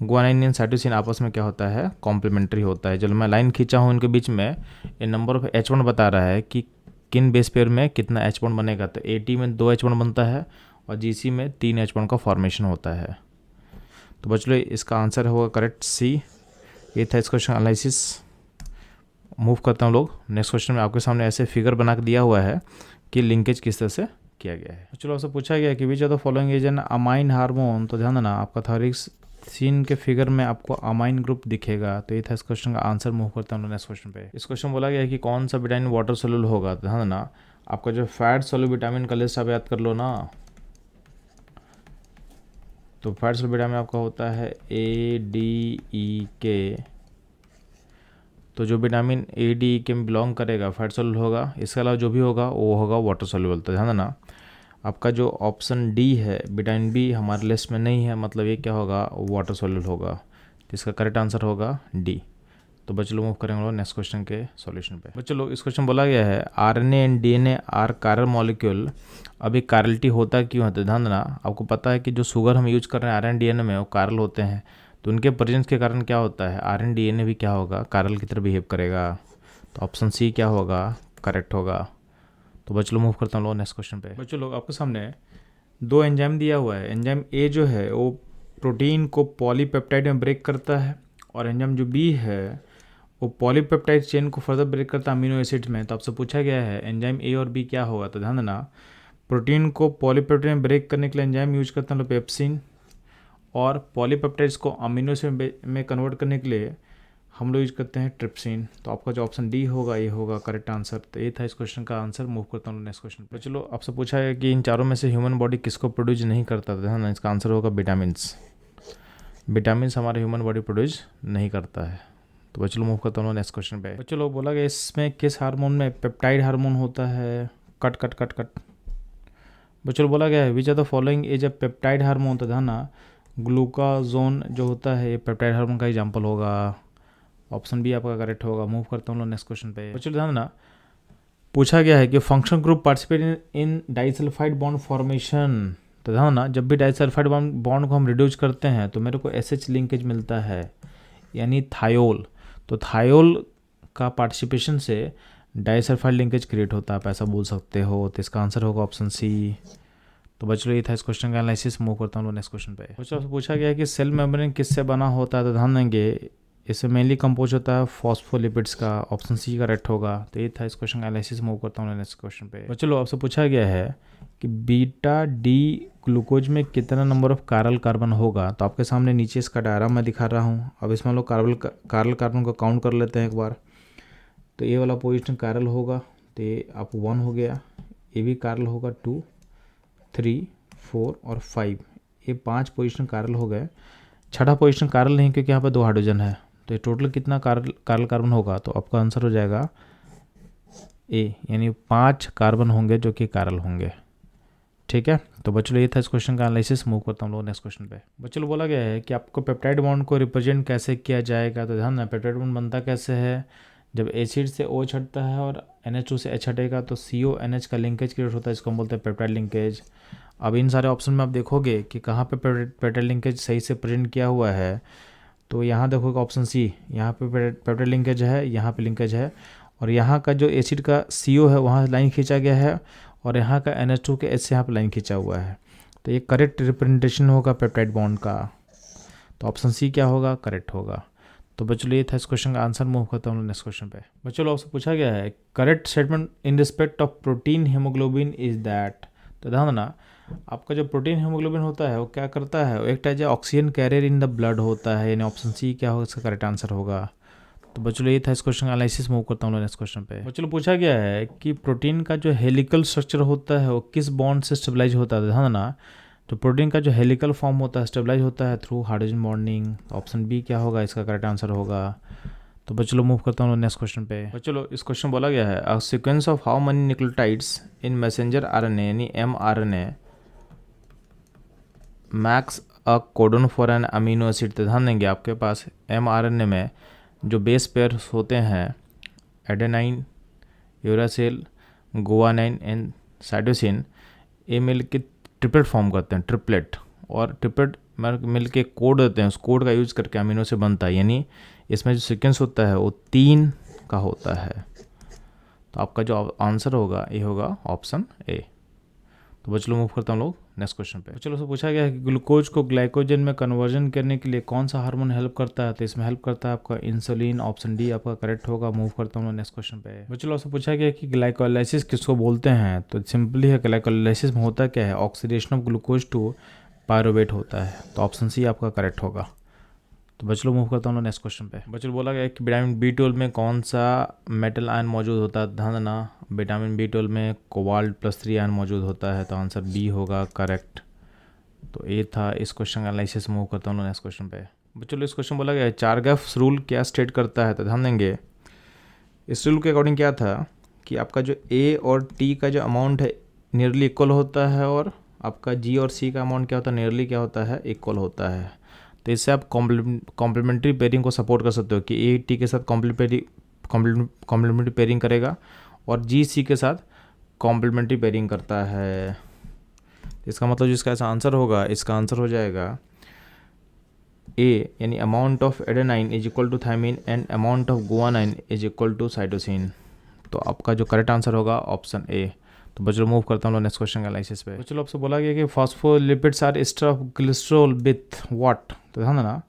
गुआनाइन एंड साइटोसिन आपस में क्या होता है, कॉम्प्लीमेंट्री होता है। चलो मैं लाइन खींचा हूँ इनके बीच में, ये नंबर ऑफ H1 बता रहा है कि किन बेस पेयर में कितना H1 बनेगा। तो AT में 2 H1 बनता है और GC में 3 H1 का फॉर्मेशन होता है। तो बच्चों इसका आंसर होगा करेक्ट C। ये था इस क्वेश्चन एनालिसिस। मूव करता हूँ लोग नेक्स्ट क्वेश्चन में। आपके सामने ऐसे फिगर बना के दिया हुआ है कि लिंकेज किस तरह से किया गया है। चलो आपसे पूछा गया कि which of the following is an amine hormone. तो ध्यान देना, आपका थायरोक्सिन के फिगर में आपको अमाइन ग्रुप दिखेगा। तो ये था इस क्वेश्चन का आंसर। मूव करता हूँ नेक्स्ट क्वेश्चन पे। इस क्वेश्चन बोला गया है कि कौन सा विटामिन वाटर सोल्यूबल होगा। तो ध्यान देना, आपका जो फैट सोल्यूबल विटामिन का लिस्ट आप याद कर लो ना। तो फैट सोल्यूबल विटामिन आपका होता है ADEK। तो जो विटामिन ADEK में बिलोंग करेगा फैट सोल्यूबल होगा। इसके अलावा जो भी होगा वो होगा वाटर सोल्यूबल। तो ध्यान देना, आपका जो ऑप्शन डी है विटामिन बी हमारे लिस्ट में नहीं है, मतलब ये क्या होगा, वाटर सोल्यूबल होगा। तो इसका करेक्ट आंसर होगा डी। तो बच्चों लोग मूव करेंगे लोग नेक्स्ट क्वेश्चन के सॉल्यूशन पे। बच्चों लोग इस क्वेश्चन बोला गया है RNA and DNA are chiral molecule. अभी कायरलिटी होता क्यों है। तो ध्यान देना, आपको पता है कि जो शुगर हम यूज कर रहे हैं RNA DNA में वो कायरल होते हैं। तो उनके प्रेजेंस के कारण क्या होता है, RNA DNA भी क्या होगा, कायरल की तरह बिहेव करेगा। तो ऑप्शन सी क्या होगा, करेक्ट होगा। तो बच्चों लोग मूव करता हूँ लोग नेक्स्ट क्वेश्चन पे। बच्चों लोग आपके सामने 2 एंजाइम दिया हुआ है। एंजाइम ए जो है वो प्रोटीन को पॉलीपेप्टाइड में ब्रेक करता है, और एंजाइम जो बी है वो पॉलीपेप्टाइड चेन को फर्दर ब्रेक करता है अमीनो एसिड में। तो आपसे पूछा गया है एंजाइम ए और बी क्या होगा। तो ध्यान देना, प्रोटीन को पॉलीपेप्टाइड में ब्रेक करने के लिए एंजाइम यूज करते हैं पेप्सिन, और पॉलीपेप्टाइड्स को अमीनो एसिड में कन्वर्ट करने के लिए हम लोग यूज करते हैं ट्रिप्सिन। तो आपका जो ऑप्शन डी होगा ये होगा करेक्ट आंसर। तो ये था इस क्वेश्चन का आंसर। मूव करता हूँ नेक्स्ट क्वेश्चन पे। चलो आपसे पूछा है कि इन चारों में से ह्यूमन बॉडी किसको प्रोड्यूस नहीं करता था ना। इसका आंसर होगा विटामिन्स। विटामिन्स हमारे ह्यूमन बॉडी प्रोड्यूस नहीं करता है। तो बच्चों लोग मूव करता हूँ नेक्स्ट क्वेश्चन पे। बच्चों लोग बोला गया इसमें किस हार्मोन में पेप्टाइड हार्मोन होता है। Cut cut cut cut. बच्चों लोग बोला गया है which are the following is a peptide hormone. तो ध्यान ना, ग्लूकाजोन जो होता है ये पेप्टाइड हार्मोन का एग्जाम्पल होगा। ऑप्शन बी आपका करेक्ट होगा। मूव करता हूँ नेक्स्ट क्वेश्चन पे। बच्चों ध्यान ना, पूछा गया है कि function group participate in disulphide bond formation. तो ध्यान ना, जब भी डाइसल्फाइड बॉन्ड को हम रिड्यूस करते हैं तो मेरे को SH लिंकेज मिलता है, यानी थायोल। तो थायोल का पार्टिसिपेशन से डाइसल्फाइड लिंकेज क्रिएट होता है, आप ऐसा बोल सकते हो। तो इसका आंसर होगा ऑप्शन सी। तो बच्चों ये था इस क्वेश्चन का एनालिसिस। मूव करता हूँ नेक्स्ट क्वेश्चन पे। बच्चों से पूछा गया है कि सेल मेम्ब्रेन किससे बना होता है। तो ध्यान देंगे, इससे मेनली कंपोज होता है फॉस्फोलिपिड्स का। ऑप्शन सी करेक्ट होगा। तो ये था इस क्वेश्चन का एनालिसिस। मूव करता हूँ नेक्स्ट क्वेश्चन पे। बच्चों लोग आपसे पूछा गया है कि बीटा डी ग्लूकोज में कितना नंबर ऑफ कायरल कार्बन होगा। तो आपके सामने नीचे इसका डायग्राम मैं दिखा रहा हूँ। अब इसमें हम लोग कायरल कार्बन को काउंट कर लेते हैं एक बार। तो ये वाला पोजिशन कायरल होगा, तो ये आप 1 हो गया। ये भी कायरल होगा 2, 3, 4 और 5। ये 5 पोजिशन कायरल हो गए। छठा पोजिशन कायरल नहीं, क्योंकि यहाँ पर 2 हाइड्रोजन है। तो ये टोटल कितना कायरल कार्बन होगा। तो आपका आंसर हो जाएगा ए, यानी 5 कार्बन होंगे जो कि कायरल होंगे। ठीक है। तो बच्चों ये था इस क्वेश्चन का एनालिसिस। मूव करता हूँ लोग नेक्स्ट क्वेश्चन पे। बच्चों बोला गया है कि आपको पेप्टाइड बॉन्ड को रिप्रेजेंट कैसे किया जाएगा। तो ध्यान ना, पेप्टाइड बॉन्ड बनता कैसे है, जब एसिड से O हटता है और NH2 से H हटेगा तो CONH का लिंकेज क्रिएट होता है, इसको हम बोलते हैं पेप्टाइड लिंकेज। अब इन सारे ऑप्शन में आप देखोगे कि कहाँ पे पेप्टाइड लिंकेज सही से प्रेजेंट किया हुआ है। तो यहाँ देखोगे ऑप्शन सी, यहाँ पे पेप्टाइड लिंकेज है, यहाँ पे लिंकेज है, और यहाँ का जो एसिड का CO है वहाँ लाइन खींचा गया है, और यहाँ का NH2 के H से यहाँ पे लाइन खींचा हुआ है। तो ये करेक्ट रिप्रेजेंटेशन होगा पेप्टाइड बॉन्ड का। तो ऑप्शन सी क्या होगा, करेक्ट होगा। तो बच्चों ये था इस क्वेश्चन का आंसर। मूव करता हूँ नेक्स्ट क्वेश्चन पे। बच्चों आपसे पूछा गया है correct statement in respect of protein haemoglobin is that. तो ध्यान देना, आपका जो प्रोटीन हीमोग्लोबिन होता है वो क्या करता है, वो एक टाइप जो oxygen carrier in the blood होता है, यानी ऑप्शन सी क्या होगा, इसका करेक्ट आंसर होगा। तो बच्चों ये था इस क्वेश्चन का एनालिसिस। मूव करता हूँ नेक्स्ट क्वेश्चन पे। बच्चों पूछा गया है कि प्रोटीन का जो हेलिकल स्ट्रक्चर होता है वो किस बॉन्ड से स्टेबलाइज होता है। ध्यान देना, तो प्रोटीन का जो हेलिकल फॉर्म होता है स्टेबलाइज होता है through hydrogen bonding. Option B क्या होगा, इसका करेक्ट आंसर होगा। तो बच्चों मूव करता हूँ नेक्स्ट क्वेश्चन पे। बच्चों इस क्वेश्चन बोला गया है a sequence of how many nucleotides in messenger RNA यानी mRNA makes a codon for an amino acid. तो ध्यान देंगे, आपके पास mRNA में जो बेस पेयर होते हैं adenine, uracil, guanine and cytosine, ये मिल के ट्रिपलेट फॉर्म करते हैं, ट्रिपलेट, और ट्रिपलेट मिल के कोड देते हैं, उस कोड का यूज़ करके अमीनो से बनता है, यानी इसमें जो सीक्वेंस होता है वो 3 का होता है। तो आपका जो आंसर होगा ये होगा ऑप्शन ए। तो बच्चों मूव करता हूँ लोग नेक्स्ट क्वेश्चन पे। चलो से पूछा गया है कि ग्लूकोज को ग्लाइकोजन में कन्वर्जन करने के लिए कौन सा हार्मोन हेल्प करता है, तो इसमें हेल्प करता है आपका इंसुलिन, ऑप्शन डी आपका करेक्ट होगा। मूव करता हूँ नेक्स्ट क्वेश्चन पे। बच्चों से पूछा गया कि ग्लाइकोलाइसिस किसको बोलते हैं, तो सिंपली है ग्लाइकोलाइसिस में होता क्या है, oxidation of glucose to pyruvate होता है। तो ऑप्शन सी आपका करेक्ट होगा। तो बच्चों मूव करता हूँ नेक्स्ट क्वेश्चन पे। बच्चों बोला गया कि विटामिन B12 में कौन सा मेटल आयन मौजूद होता है, ध्यान देना, विटामिन B12 में कोबाल्ट +3 आयन मौजूद होता है। तो आंसर बी होगा करेक्ट। तो ए था इस क्वेश्चन का एनालिसिस। मूव करता हूँ नेक्स्ट क्वेश्चन पे। बच्चों इस क्वेश्चन बोला गया चारगेफ रूल क्या स्टेट करता है, तो ध्यान देंगे इस रूल के अकॉर्डिंग क्या था कि आपका जो ए और टी का जो अमाउंट है नियरली इक्वल होता है, और आपका जी और सी का अमाउंट क्या होता है, नियरली क्या होता है, इक्वल होता है। तो इससे आप कॉम्प्लीमेंट्री पेयरिंग को सपोर्ट कर सकते हो कि ए टी के साथ कॉम्प्लीमेंट्री पेयरिंग करेगा और जी सी के साथ कॉम्प्लीमेंट्री पेयरिंग करता है। इसका मतलब जिसका ऐसा आंसर होगा, इसका आंसर हो जाएगा ए, यानी amount of adenine is equal to thymine and amount of guanine is equal to cytosine. तो आपका जो करेक्ट आंसर होगा ऑप्शन ए। तो बच्चों मूव करता हूँ नेक्स्ट क्वेश्चन का एनालिसिस पे। बच्चों आपसे बोला गया कि phospholipids are ester of glycerol with what, तो ध्यान देना,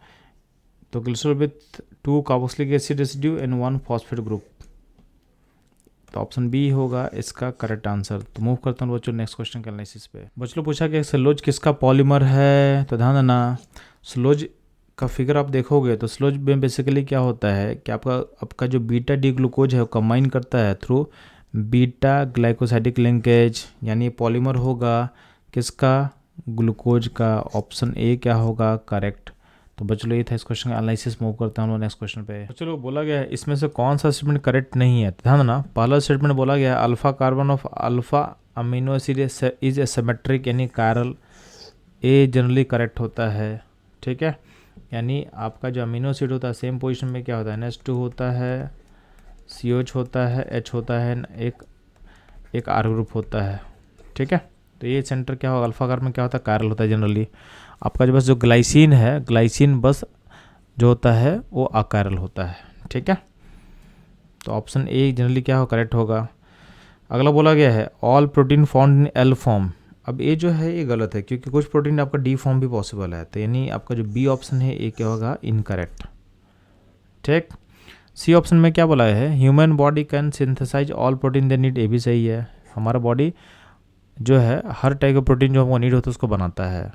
तो glycerol with 2 carboxylic acid residue and 1 phosphate group. तो ऑप्शन बी होगा इसका करेक्ट आंसर। तो मूव करता हूँ बच्चों नेक्स्ट क्वेश्चन के एनालिसिस पे। बच्चों पूछा कि सेलुलोज किसका पॉलीमर है, तो ध्यान देना, सेलुलोज का फिगर आप देखोगे तो सेलुलोज में बेसिकली क्या होता है कि आपका जो बीटा डी ग्लूकोज है वो कंबाइन करता है थ्रू बीटा ग्लाइकोसाइडिक लिंकेज, यानी पॉलीमर होगा किसका, ग्लूकोज का। ऑप्शन ए क्या होगा करेक्ट। तो बच्चों ये था इस क्वेश्चन का एनालिसिस। मूव करता हूँ नेक्स्ट क्वेश्चन पे। चलो बोला गया है इसमें से कौन सा स्टेटमेंट करेक्ट नहीं है, ध्यान देना, पहला स्टेटमेंट बोला गया है alpha carbon of alpha amino acid is a symmetric, यानी कायरल। ए जनरली करेक्ट होता है, ठीक है, यानी आपका जो अमीनो एसिड होता है सेम पोजीशन में क्या होता है, NH2 होता है, COH होता है, H होता है, एक R ग्रुप होता है, ठीक है। तो ये सेंटर क्या होगा, अल्फा कार्बन क्या होता है, कायरल होता है जनरली। आपका जो बस जो ग्लाइसिन है, ग्लाइसिन बस जो होता है वो अकायरल होता है, ठीक है। तो ऑप्शन ए जनरली क्या हो करेक्ट होगा। अगला बोला गया है all protein found in L form. अब ये जो है ये गलत है क्योंकि कुछ प्रोटीन आपका डी फॉर्म भी पॉसिबल है, तो यानी आपका जो बी ऑप्शन है ये क्या होगा, इनकरेक्ट, ठीक। सी ऑप्शन में क्या बोला है, human body can synthesise all protein they need, ये भी सही है, हमारा बॉडी जो है हर टाइप का प्रोटीन जो हमको नीड होता है उसको बनाता है।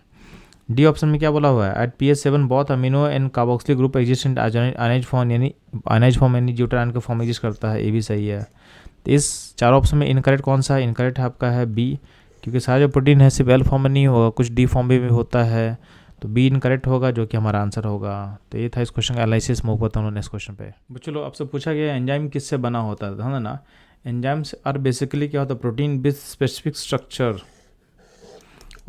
डी ऑप्शन में क्या बोला हुआ है, at pH7 both amino and carboxylic group exist in ionise form, यानी आयनाइज फॉर्म यानी ड्यूटेरान का फॉर्म एग्जिस्ट करता है, ये भी सही है। तो इस चार ऑप्शन में इनकरेक्ट कौन सा है, इनकरेक्ट आपका है बी, क्योंकि सारा जो प्रोटीन है सिर्फ एल फॉर्म में नहीं होगा, कुछ डी फॉर्म में भी होता है, तो बी इनकरेक्ट होगा जो कि हमारा आंसर होगा। तो ये था इस क्वेश्चन का एनालिसिस। मूव करता हूँ नेक्स्ट क्वेश्चन पे। चलो आपसे पूछा गया एंजाइम किससे बना होता है, ध्यान देना, एंजाइम्स आर बेसिकली क्या होता है, प्रोटीन विद स्पेसिफिक स्ट्रक्चर,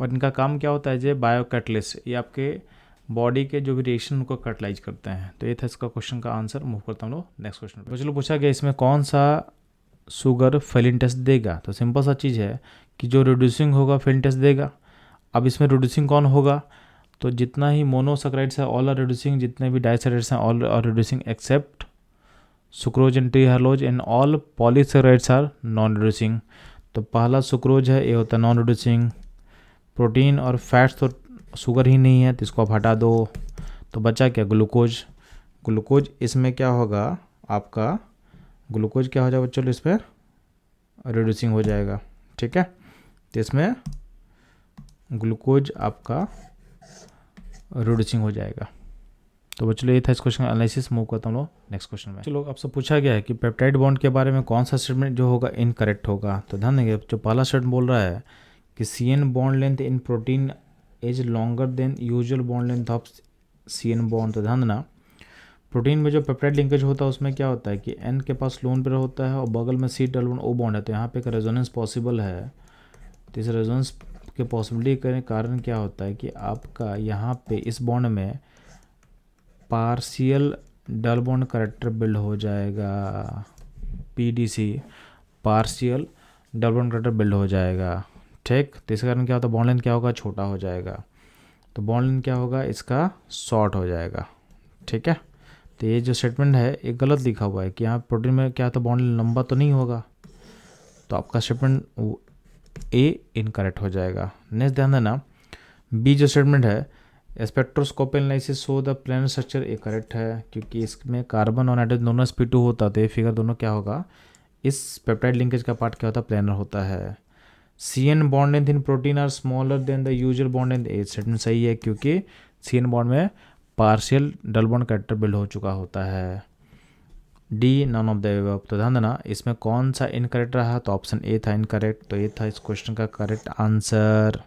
और इनका काम क्या होता है, जो बायो कैटलिस्ट, ये आपके बॉडी के जो भी रिएक्शन को कैटलाइज करते हैं। तो ये था इसका क्वेश्चन का आंसर। मूव करता हूँ नेक्स्ट क्वेश्चन पे। चलो पूछा गया इसमें कौन सा शुगर फेलिन टेस्ट देगा, तो सिंपल सा चीज़ है कि जो रिड्यूसिंग होगा फेलिन टेस्ट देगा। अब इसमें रिड्यूसिंग कौन होगा, तो जितना ही मोनोसैकराइड्स है ऑल आर रिड्यूसिंग, जितने भी डाइसैकराइड्स हैं all are reducing except sucrose and trehalose, and all polysaccharides are non reducing. तो पहला सुक्रोज है, ये होता है नॉन रिड्यूसिंग। प्रोटीन और फैट्स तो शुगर ही नहीं है, तो इसको आप हटा दो, तो बचा क्या, ग्लूकोज। ग्लूकोज इसमें क्या होगा आपका, ग्लूकोज क्या हो जाएगा बच्चों, इस पर रिड्यूसिंग हो जाएगा, ठीक है। तो इसमें ग्लूकोज आपका रिड्यूसिंग हो जाएगा। तो बच्चों ये था इस क्वेश्चन का एनालिसिस। मूव करता हूँ नेक्स्ट क्वेश्चन में। चलो आपसे पूछा गया है कि पेप्टाइड बॉन्ड के बारे में कौन सा स्टेटमेंट जो होगा इनकरेक्ट होगा, तो ध्यान देंगे जो पहला स्टेटमेंट बोल रहा है कि CN bond length in protein is longer than usual bond length of CN bond. तो ध्यान देना, प्रोटीन में जो पेप्टाइड लिंकेज होता है उसमें क्या होता है कि N के पास लोन पेयर होता है और बगल में C+O बॉन्ड है, तो यहाँ पे एक रेजोनेंस पॉसिबल है। तो इस रेजोनेंस के पॉसिबिलिटी के कारण क्या होता है कि आपका यहाँ पे इस बॉन्ड में partial double bond character build हो जाएगा, PDC partial double bond character build हो जाएगा, ठीक। तो इसके कारण क्या होता है, बॉन्ड लेंथ क्या होगा, छोटा हो जाएगा। तो बॉन्ड लेंथ क्या होगा, इसका शॉर्ट हो जाएगा। ठीक है। तो ये जो स्टेटमेंट है ये गलत लिखा हुआ है कि यहाँ प्रोटीन में क्या होता है, बॉन्ड लेंथ लंबा तो नहीं होगा। तो आपका स्टेटमेंट ए इनकरेक्ट हो जाएगा। नेक्स्ट ध्यान देना, बी जो स्टेटमेंट है spectroscopy analysis show the planar structure, A correct है क्योंकि इसमें कार्बन और नाइट्रोजन दोनों sp2 होता है। तो ये फिगर दोनों क्या होगा, इस पेप्टाइड लिंकेज का पार्ट क्या होता है, प्लेनर होता है। CN bond length in protein are smaller than the usual bond length, A statement सही है क्योंकि CN बॉन्ड में partial double bond character build हो चुका होता है। D none of the above. तो ध्यान देना इसमें कौन सा इनकरेक्ट रहा, तो ऑप्शन ए था इनकरेक्ट। तो ये था इस क्वेश्चन का करेक्ट आंसर।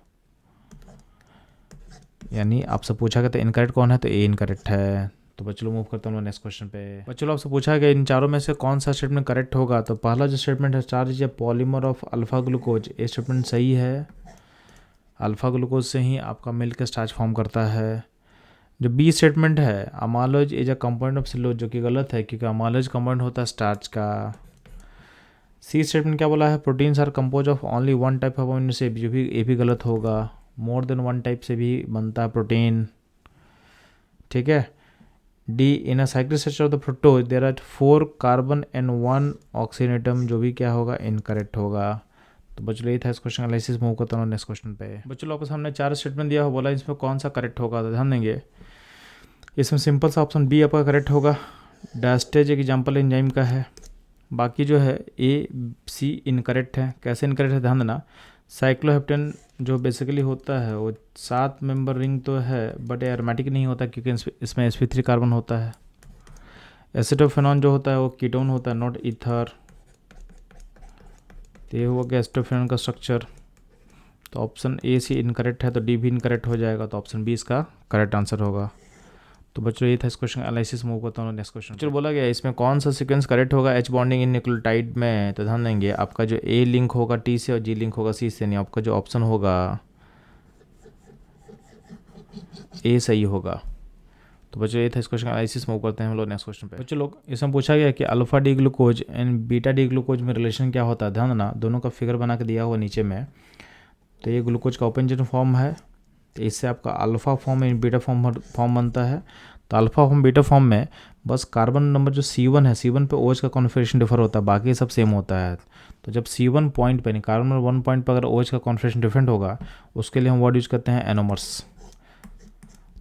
यानी आपसे पूछा गया था इनकरेक्ट कौन है, तो ए इनकरेक्ट है। तो बच्चों मूव करते हैं नेक्स्ट क्वेश्चन पे। बच्चों आपसे पूछा गया इन चारों में से कौन सा स्टेटमेंट करेक्ट होगा। तो पहला जो स्टेटमेंट है, charge is a polymer of alpha glucose, ये स्टेटमेंट सही है। अल्फा ग्लूकोज से ही आपका मिल्क स्टार्च फॉर्म करता है। जो बी स्टेटमेंट है, amylose is a compound of cellulose, जो कि गलत है क्योंकि अमालोज कंपाउंड होता है स्टार्च का। सी स्टेटमेंट क्या बोला है, proteins are composed of only one type of amino acid, जो भी ये भी गलत होगा। मोर देन वन टाइप से भी बनता है प्रोटीन। ठीक है। D in a cyclic structure of the fructose there are 4 carbon and 1 oxygen atom, जो भी क्या होगा, इनकरेक्ट होगा। तो बच्चों ये था इस क्वेश्चन एनालिसिस। मूव करता हूँ नेक्स्ट क्वेश्चन पे। बच्चों आपको सामने 4 स्टेटमेंट दिया हो, बोला इसमें कौन सा करेक्ट होगा। तो ध्यान देंगे इसमें सिंपल सा ऑप्शन बी आपका करेक्ट होगा। डायस्टेज एक एग्जाम्पल एंजाइम का है। बाकी जो है ए सी इनकरेक्ट है। कैसे इनकरेक्ट है, ध्यान देना। साइक्लोहेप्टेन जो बेसिकली होता है वो 7 मेंबर रिंग तो है बट एरोमेटिक नहीं होता क्योंकि इसमें sp3 कार्बन होता है। एसिटोफेनॉन जो होता है वो कीटोन होता है, नॉट ईथर। तो ये हुआ गया एसिटोफेनॉन का स्ट्रक्चर। तो ऑप्शन ए सी इनकरेक्ट है, तो डी भी इनकरेक्ट हो जाएगा। तो ऑप्शन बी इसका करेक्ट आंसर होगा। तो बच्चों ये था इस क्वेश्चन एनालिसिस। मूव करता हूँ नेक्स्ट क्वेश्चन। चलो बोला गया इसमें कौन सा सीक्वेंस करेक्ट होगा एच बॉन्डिंग इन न्यूक्लियोटाइड में। तो ध्यान देंगे आपका जो ए लिंक होगा टी से और जी लिंक होगा सी से, यानी आपका जो ऑप्शन होगा ए सही होगा। तो बच्चों ये था इस क्वेश्चन एनालिसिस। मूव करते हैं हम लोग नेक्स्ट क्वेश्चन पे। बच्चों लोग इसमें पूछा गया कि alpha D glucose and beta D glucose में रिलेशन क्या होता है। ध्यान देना दोनों का फिगर बना के दिया हुआ नीचे में। तो ये ग्लूकोज का ओपन चेन फॉर्म है, तो इससे आपका alpha form and beta form बनता है। तो अल्फा फॉर्म बीटा फॉर्म में बस कार्बन नंबर जो C1 है, C1 पे OH का कॉन्फिगरेशन डिफर होता है, बाकी सब सेम होता है। तो जब C1 पॉइंट पे, नहीं कार्बन नंबर 1 पॉइंट पर अगर OH का कॉन्फिगरेशन डिफरेंट होगा, उसके लिए हम वर्ड यूज करते हैं एनोमर्स।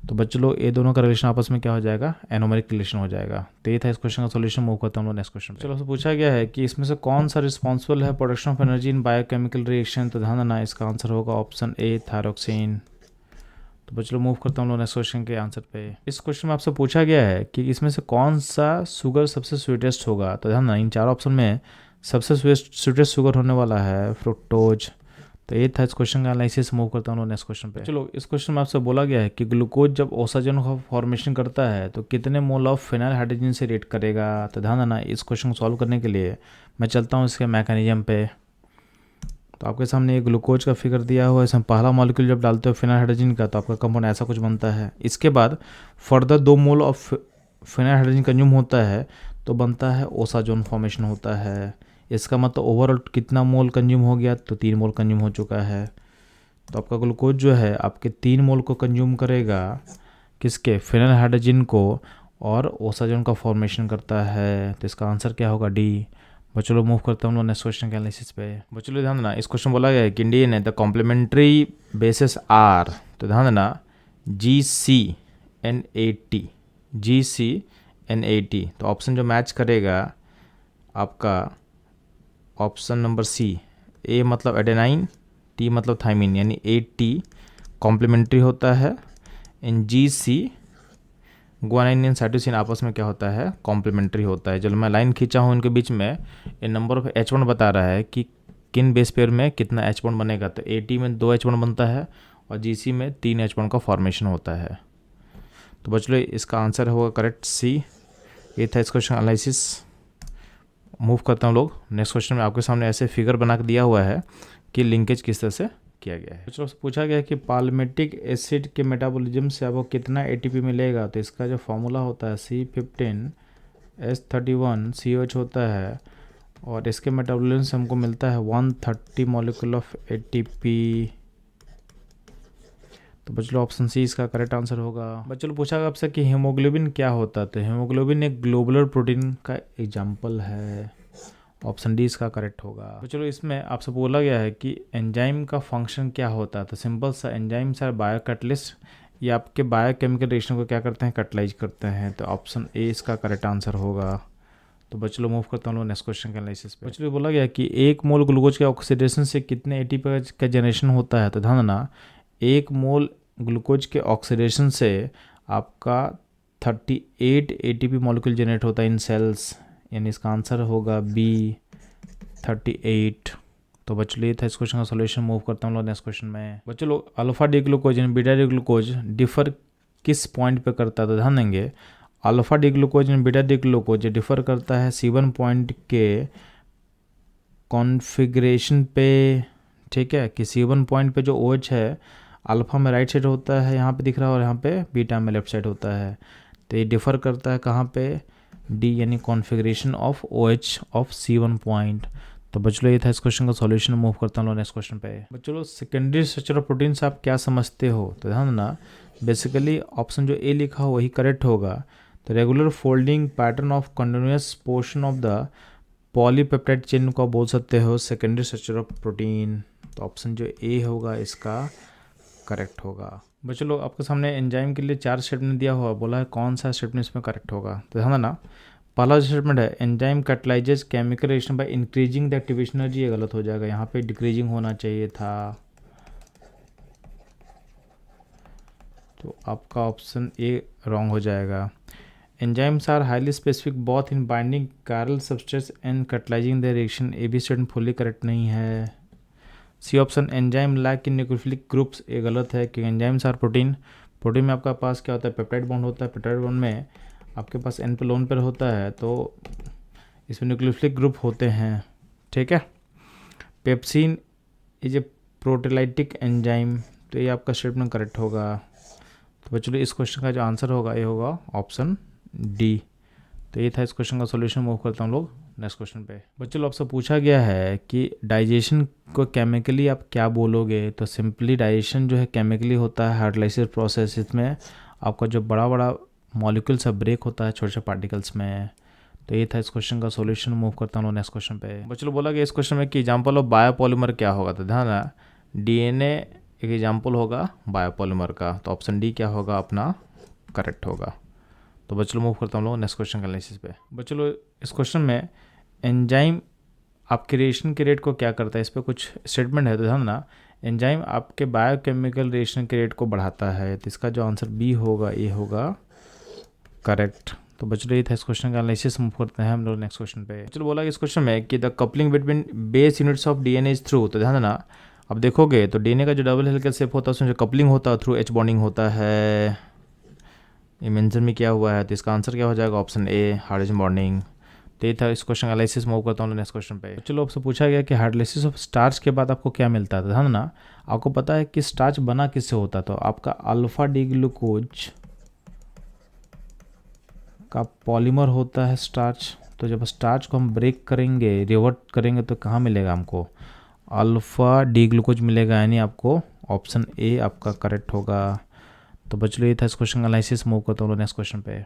तो बच्चों लोग ये दोनों का रिलेशन आपस में क्या हो जाएगा, एनोमेरिक रिलेशन हो जाएगा। तो ये था इस क्वेश्चन का सॉल्यूशन। मूव करता हूँ नेक्स्ट क्वेश्चन। चलो पूछा गया है कि इसमें से कौन सा रिस्पॉन्सिबल है production of energy in biochemical reaction. तो ध्यान देना इसका आंसर होगा ऑप्शन ए थायरोक्सिन। तो बच्चों मूव करता हूँ नेक्स्ट क्वेश्चन के आंसर पे। इस क्वेश्चन में आपसे पूछा गया है कि इसमें से कौन सा शुगर सबसे स्वीटेस्ट होगा। तो ध्यान देना इन चारों ऑप्शन में सबसे स्वीटेस्ट शुगर होने वाला है फ्रुक्टोज। तो ये था इस क्वेश्चन का एनालिसिस। मूव करता हूँ नेक्स्ट क्वेश्चन पे। चलो इस क्वेश्चन में आपसे बोला गया है कि ग्लूकोज जब ओसाजन का फॉर्मेशन करता है तो कितने मोल ऑफ फिनाइल हाइड्रोजन से रिएक्ट करेगा। तो ध्यान देना इस क्वेश्चन को सॉल्व करने के लिए मैं चलता हूँ इसके मैकेनिज्म पे। तो आपके सामने ये ग्लूकोज का फिगर दिया हुआ है। इसमें पहला मॉलिक्यूल जब डालते हो फिनाइल हाइड्रोजन का तो आपका कंपाउंड ऐसा कुछ बनता है। इसके बाद further 2 mole of phenyl hydrogen consume होता है तो बनता है ओसाजोन फॉर्मेशन होता है। इसका मतलब ओवरऑल कितना मोल कंज्यूम हो गया, तो 3 मोल कंज्यूम हो चुका है। तो आपका ग्लूकोज जो है आपके 3 मोल को कंज्यूम करेगा, किसके, फिनाइल हाइड्रोजन को, और ओसाजोन का फॉर्मेशन करता है। तो इसका आंसर क्या होगा, डी। बच्चों लोग मूव करता हूँ नेक्स्ट क्वेश्चन के एनालिसिस पे। बच्चों लोग ध्यान देना इस क्वेश्चन बोला गया है कि इंडियन है द कॉम्प्लीमेंट्री बेसिस आर। तो ध्यान देना GCNAT, GCNAT। तो ऑप्शन जो मैच करेगा आपका ऑप्शन नंबर सी। ए मतलब एडेनाइन, टी मतलब थाइमिन, यानी AT कॉम्प्लीमेंट्री होता है। इन GC ग्वानिन एंड साइटोसिन आपस में क्या होता है, कॉम्प्लीमेंट्री होता है। जब मैं लाइन खींचा हूँ इनके बीच में, ये नंबर ऑफ H1 बता रहा है कि किन बेस पेयर में कितना H1 बनेगा। तो AT में 2 H1 बनता है और GC में 3 H1 का फॉर्मेशन होता है। तो बच्चों इसका आंसर होगा करेक्ट सी। ये था इस क्वेश्चन एनालिसिस। मूव करता हूँ लोग नेक्स्ट क्वेश्चन में। आपके सामने ऐसे फिगर बना के दिया हुआ है कि लिंकेज किस तरह से किया गया है। कुछ पूछा गया है कि पाल्मेटिक एसिड के मेटाबॉलिज्म से आपको कितना ATP मिलेगा। तो इसका जो फॉर्मूला होता है C15H31COH होता है और इसके मेटाबॉलिज्म से हमको मिलता है 130 मॉलिक्यूल ऑफ एटीपी। तो बच्चों ऑप्शन सी इसका करेक्ट आंसर होगा। बच्चों पूछा गया आपसे कि हीमोग्लोबिन क्या होता है, तो हीमोग्लोबिन एक ग्लोबुलर प्रोटीन का एग्जाम्पल है। ऑप्शन डी इसका करेक्ट होगा। तो चलो इसमें आपसे बोला गया है कि एंजाइम का फंक्शन क्या होता है, तो सिंपल सा एंजाइम्स आर बायो कैटलिस्ट, ये आपके बायोकेमिकल रिएक्शन को क्या करते हैं, कैटलाइज करते हैं। तो ऑप्शन ए इसका करेक्ट आंसर होगा। तो बच्चों मूव करता हूँ नेक्स्ट क्वेश्चन के एनालिसिस पे। बच्चों बोला गया कि 1 मोल ग्लूकोज के ऑक्सीडेशन से कितने एटीपी का जनरेशन होता है, तो ध्यान देना 1 मोल ग्लूकोज के ऑक्सीडेशन से आपका 38 एटीपी मॉलिक्यूल जनरेट होता है इन सेल्स, यानी इसका आंसर होगा बी 38। तो बच्चों ये था इस क्वेश्चन का सॉल्यूशन। मूव करता हूँ लोग नेक्स्ट क्वेश्चन में। बच्चों लोग alpha D glucose and beta D glucose differ किस पॉइंट पे करता है, तो ध्यान देंगे alpha D glucose and beta D glucose differ करता है C1 पॉइंट के कॉन्फ़िगरेशन पे, ठीक है, कि C1 पॉइंट पे जो OH है अल्फा में राइट साइड होता है, यहाँ पे दिख रहा है, और यहाँ पे बीटा में लेफ्ट साइड होता है। तो ये डिफर करता है कहाँ पे, डी यानी configuration of OH of C1 point. तो बच्चों ये था इस क्वेश्चन का सॉल्यूशन। मूव करता हूँ नेक्स्ट क्वेश्चन पे। बच्चों सेकेंडरी स्ट्रक्चर ऑफ प्रोटीन से आप क्या समझते हो, तो ध्यान देना बेसिकली ऑप्शन जो ए लिखा हो वही करेक्ट होगा। तो regular folding pattern of continuous portion of the polypeptide chain को आप बोल सकते हो सेकेंडरी स्ट्रक्चर ऑफ प्रोटीन। तो ऑप्शन जो ए होगा इसका करेक्ट होगा। बच्चों लोग आपके सामने एंजाइम के लिए 4 स्टेटमेंट दिया हुआ, बोला है कौन सा स्टेटमेंट इसमें करेक्ट होगा। तो ध्यान देना पहला स्टेटमेंट है enzyme catalyses chemical reaction by increasing the activation energy, ये गलत हो जाएगा, यहाँ पे डिक्रीजिंग होना चाहिए था। तो आपका ऑप्शन ए रॉन्ग हो जाएगा। Enzymes are highly specific both in binding chiral substrates and catalysing the reaction, A B statement fully correct नहीं है। C option enzyme lack in nucleophilic groups, ये गलत है क्योंकि एंजाइम्स आर प्रोटीन में आपका पास क्या होता है, पेप्टाइड बॉन्ड होता है, पेप्टाइड बॉन्ड में आपके पास एन पे लोन पर होता है, तो इसमें न्यूक्लियोफिलिक ग्रुप होते हैं, ठीक है। Pepsin is a proteolytic enzyme, तो ये आपका स्टेटमेंट करेक्ट होगा। तो बच्चों इस क्वेश्चन का जो आंसर होगा ये होगा ऑप्शन डी। तो ये था इस क्वेश्चन का सॉल्यूशन। मूव करता हूँ लोग नेक्स्ट क्वेश्चन पे। बच्चों आपसे पूछा गया है कि डाइजेशन को केमिकली आप क्या बोलोगे, तो सिंपली डाइजेशन जो है केमिकली होता है हाइड्रोलाइसिस प्रोसेस, इसमें आपका जो बड़ा बड़ा मॉलिक्यूल सब ब्रेक होता है छोटे छोटे पार्टिकल्स में। तो ये था इस क्वेश्चन का सॉल्यूशन। मूव करता हूँ नेक्स्ट क्वेश्चन पे। बच्चों बोला गया इस क्वेश्चन में कि एग्जांपल ऑफ बायोपॉलीमर क्या होगा, तो ध्यान रहा DNA एक एग्जांपल होगा बायोपॉलीमर का, तो ऑप्शन डी क्या होगा अपना करेक्ट होगा। तो बच्चों मूव करता हूँ लोग नेक्स्ट क्वेश्चन का एनालिसिस पे। बच्चों इस क्वेश्चन में एंजाइम आपके रिएक्शन के रेट को क्या करता है, इस पर कुछ स्टेटमेंट है, तो ध्यान ना एंजाइम आपके बायोकेमिकल रिएक्शन के रेट को बढ़ाता है, तो इसका जो आंसर बी होगा ये होगा करेक्ट। तो बच्चों ये था इस क्वेश्चन का एनालिसिस। मूव करते हैं हम लोग नेक्स्ट क्वेश्चन पे। चलो बोला इस क्वेश्चन में कि the coupling between base units of DNA is through, तो ध्यान देना अब देखोगे तो DNA का जो डबल हेलिकल शेप होता है उसमें जो कपलिंग होता है थ्रू H बॉन्डिंग होता है, ये मेंशन में किया हुआ है, तो इसका आंसर क्या हो जाएगा ऑप्शन ए हाइड्रोजन बॉन्डिंग। तो ये था इस क्वेश्चन का एनालिसिस। मूव करता हूँ नेक्स्ट क्वेश्चन पे। चलो आपसे पूछा गया कि हाइड्रोलाइसिस ऑफ स्टार्च के बाद आपको क्या मिलता है, तो ध्यान ना आपको पता है कि स्टार्च बना किससे होता है, तो आपका अल्फा डी ग्लूकोज का पॉलीमर होता है स्टार्च। तो जब स्टार्च को हम ब्रेक करेंगे रिवर्ट करेंगे तो कहाँ मिलेगा हमको, अल्फा डी ग्लूकोज मिलेगा, यानी आपको ऑप्शन ए आपका करेक्ट होगा। तो बच्चों ये था इस क्वेश्चन का एनालिसिस। मूव करता हूँ नेक्स्ट क्वेश्चन पे।